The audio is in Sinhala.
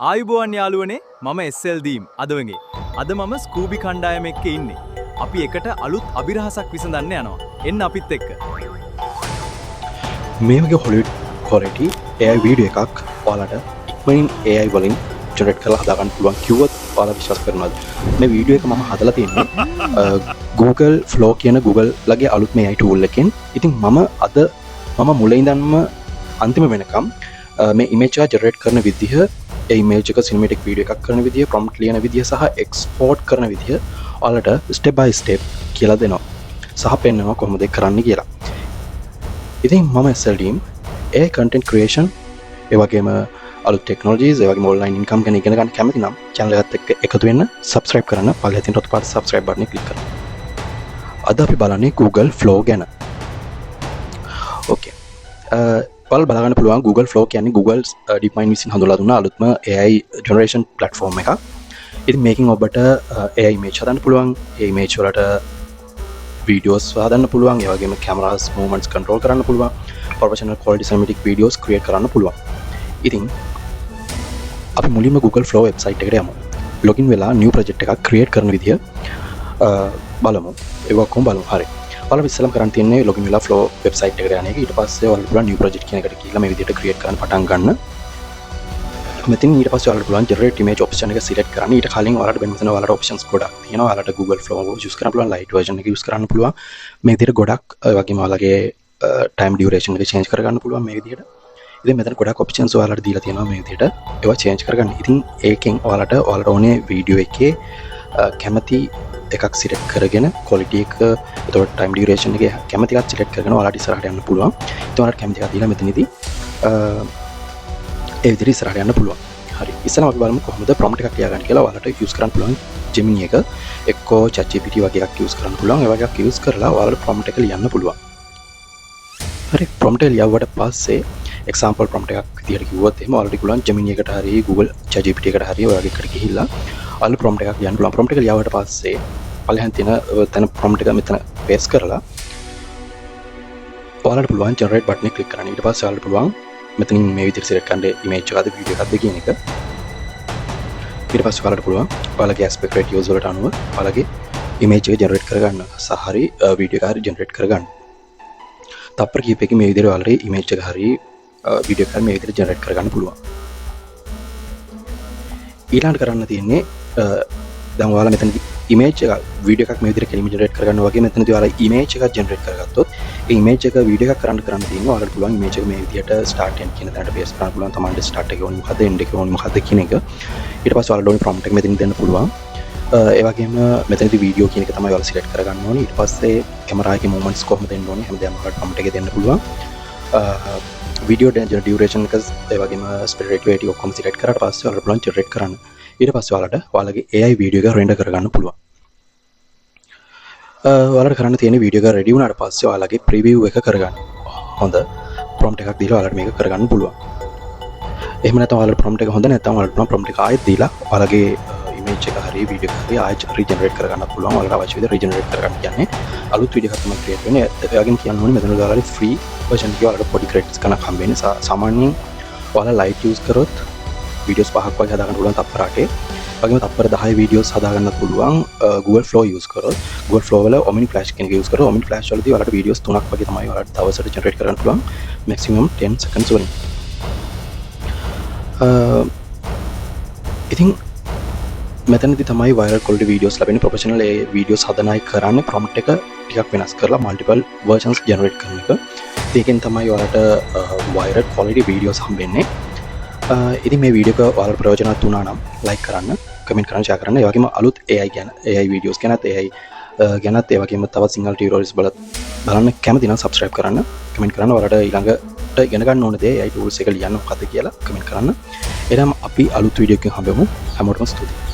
ආයුබෝවන් යාළුවනේ මම SL දීම් අදවගේ. අද මම ස්කූබි කණ්ඩායම එක්ක ඉන්නේ. අපි එකට අලුත් අභිරහසක් විසඳන්න යනවා. එන්න අපිත් එක්ක. මේ වගේ හොලිවුඩ් ක්වොලිටි AI වීඩියෝ එකක් ඔයාලට ඉක්මනින් AI වලින් ජෙනරේට් කරලා හදාගන්න පුළුවන් කිව්වොත් ඔයාලා විශ්වාස කරනවද? මේ වීඩියෝ එක මම හදලා තියෙන්නේ Google Flow කියන Google ලගේ අලුත් මේ AI tool එකෙන්. ඉතින් මම මුලින් ඉඳන්ම අන්තිම වෙනකම් මේ image එක ජෙනරේට් කරන විදිහ, ඒ image එක cinematic video එකක් කරන විදිහ, prompt ලියන විදිහ සහ export කරන විදිහ ඔයාලට step by step කියලා දෙනවා. සහ පෙන්නනවා කොහොමද ඒක කරන්න කියලා. ඉතින් මම SL team AI content creation ඒ වගේම අලුත් technologies ඒ වගේම online income ගැන ඉගෙන ගන්න කැමති නම් channel එකත් එක්ක එකතු වෙන්න subscribe කරන්න පල්ලෙහා තියෙන රතු පාට subscribe button එක click කරන්න. අද අපි බලන්නේ Google Flow ගැන. Okay. ඔයාලා බලගන්න පුළුවන් Google Flow කියන්නේ Google DeepMind විසින් හඳුන්වලා දුන්න අලුත්ම AI generation platform එකක්. ඉතින් මේකෙන් ඔබට AI image හදන්න පුළුවන්, ඒ image වලට videos හදන්න පුළුවන්, ඒ වගේම cameras movements control කරන්න පුළුවන්, professional quality cinematic videos create කරන්න පුළුවන්. ඉතින් අපි මුලින්ම Google Flow website එකට යමු. login වෙලා new project එකක් create කරන විදිය බලමු. ඒක කොහොම බලමු. හරි. ඔයාලා ඉස්සෙල්ලාම කරන්න තියෙන්නේ login වෙලා Flow website එකට යන එක. ඊට පස්සේ ඔයාලට පුළුවන් new project කියන එකට ගිහලා මේ විදියට create කරන්න පටන් ගන්න. මෙතන ඊට පස්සේ ඔයාලට පුළුවන් generate image option එක select කරන්න. ඊට කලින් ඔයාලට මෙතන ඔයාලට options ගොඩක් තියෙනවා. ඔයාලට Google Flow use කරන්න පුළුවන්, light version එක use කරන්න පුළුවන්. මේ විදියට ගොඩක් ඒ වගේම ඔයාලගේ time duration එක change කරගන්න පුළුවන් මේ විදියට. ඉතින් මෙතන ගොඩක් options ඔයාලට දීලා තියෙනවා මේ විදියට. ඒවා change කරගන්න. ඉතින් ඒකෙන් ඔයාලට ඕනේ video එකේ කැමති එකක් select කරගෙන quality එක, එතකොට time duration එක කැමති එකක් select කරගෙන ඔයාලට ඉස්සරහට යන්න පුළුවන්. ඉතින් ඔයාලට කැමති එකක් දීලා මෙතනදී ඒ විදිහට ඉස්සරහට යන්න පුළුවන්. හරි. ඉස්සෙල්ලාම අපි බලමු කොහොමද prompt එකක් ලියා ගන්න කියලා. ඔයාලට use කරන්න පුළුවන් Gemini එක, එක්කෝ ChatGPT වගේ එකක් use කරන්න පුළුවන්. ඒ වගේ එකක් use කරලා ඔයාලට prompt එක ලියන්න පුළුවන්. හරි. prompt එක ලියවුවට පස්සේ example prompt එකක් විදිහට කිව්වොත් එහෙම ඔයාලට පුළුවන් Gemini එකට හරි Google ChatGPT එකට හරි ඔය වගේ එකට ගිහිල්ලා ඔයාලට prompt එකක් ලියන්න පුළුවන්. prompt එක ලියවුවට පස්සේ පල්ලෙහාන් තියෙන තන prompt එක මෙතන paste කරලා ඔයාලට පුළුවන් generate button එක click කරන්න. ඊට පස්සේ ඔයාලට පුළුවන් මෙතනින් මේ විදිහට select කරන්න image එකක්ද video එකක්ද කියන එක. ඊට පස්සේ ඔයාලට පුළුවන් ඔයාලගේ aspect ratios වලට අනුව ඔයාලගේ image එක generate කරගන්න සහ හරි video එක හරි generate කරගන්න. තප්පර කිහිපයකින් මේ විදිහට ඔයාලගේ image එක හරි video එක හරි මේ විදිහට generate කරගන්න පුළුවන්. ඊළඟට කරන්න තියෙන්නේ දැන් ඔයාලා මෙතනදී image එක video එකක් මේ විදිහට කෙලින්ම generate කරගන්නවා වගේ මෙතනදී ඔයාලා image එකක් generate කරගත්තොත් ඒ image එක video එකක් කරන්න තියෙනවා. ඔයාලට පුළුවන් image එක මේ විදිහට start end කියන තැනට paste කරන්න පුළුවන්. තමන්ට start එක ඕනේ මොකද්ද, end එක ඕනේ මොකද්ද කියන එක. ඊට පස්සේ ඔයාලට ඕනේ prompt එක මෙතනින් දෙන්න පුළුවන්. ඒ වගේම මෙතනදී video කියන එක තමයි ඔයාලා select කරගන්න ඕනේ. ඊට පස්සේ camera එකේ movements කොහොමද දෙන්න ඕනේ හැමදාම ඔයාලට prompt එකේ දෙන්න පුළුවන්. video duration එක ඒ වගේම aspect ratio ඔක්කොම select කරාට පස්සේ ඔයාලට පුළුවන් generate කරන්න. ඊට පස්සේ ඔයාලගේ AI video එක render කරගන්න පුළුවන්. ඔයාලට කරන්න තියෙන video එක ready වුණාට පස්සේ ඔයාලගේ preview එක කරගන්න. හොඳ prompt එකක් දීලා ඔයාලට මේක කරගන්න පුළුවන්. එහෙම නැත්නම් ඔයාලට prompt එක හොඳ නැත්නම් ඔයාලට prompt එක ආයෙත් දීලා ඔයාලගේ image එක හරි video එක හරි ආයෙත් regenerate කරගන්න පුළුවන්. ඔයාලට අවශ්‍ය විදිහට regenerate කරගන්න කියන්නේ අලුත් video එකක් තමයි create වෙන්නේ. ඒ වගේම කියන්න ඕනේ මෙතන ඔයාලගේ free version එක ඔයාලට පොඩි credits ගණක් හම්බ වෙන්නේ. සාමාන්‍යයෙන් ඔයාලා light use කරොත් videos 5ක් වගේ හදාගන්න පුළුවන් තප්පර 8. වගේම තප්පර 10 videos හදාගන්නත් පුළුවන් Google Flow use කරොත්. Google Flow වල Omni Flash කියන එක use කරොත් Omni Flash වලදී ඔයාලට videos 3ක් වගේ තමයි ඔයාලට දවසට generate කරන්න පුළුවන් maximum 10 seconds වලින්. ඉතින් මෙතනදී තමයි viral quality videos ලැබෙන්නේ. professional ඒ videos හදන අය කරන්නේ prompt එක ටිකක් වෙනස් කරලා multiple versions generate කරන එක. ඒකෙන් තමයි ඔයාලට viral quality videos හම්බෙන්නේ. ඉතින් මේ වීඩියෝ එක ඔයාලට ප්‍රයෝජනවත් වුණා නම් like කරන්න, comment කරන්න, share කරන්න. ඒ වගේම අලුත් AI ගැන, AI videos ගැනත්, AI ගැනත් ඒ වගේම තවත් සිංහල tutorials බලන්න කැමති නම් subscribe කරන්න, comment කරන්න. ඔයාලට ඊළඟට ඉගෙන ගන්න ඕන දේ AI tools එක ලියන්න මොකද්ද කියලා comment කරන්න. එහෙනම් අපි අලුත් වීඩියෝ එකකින් හම්බෙමු. හැමෝටම ස්තුතියි.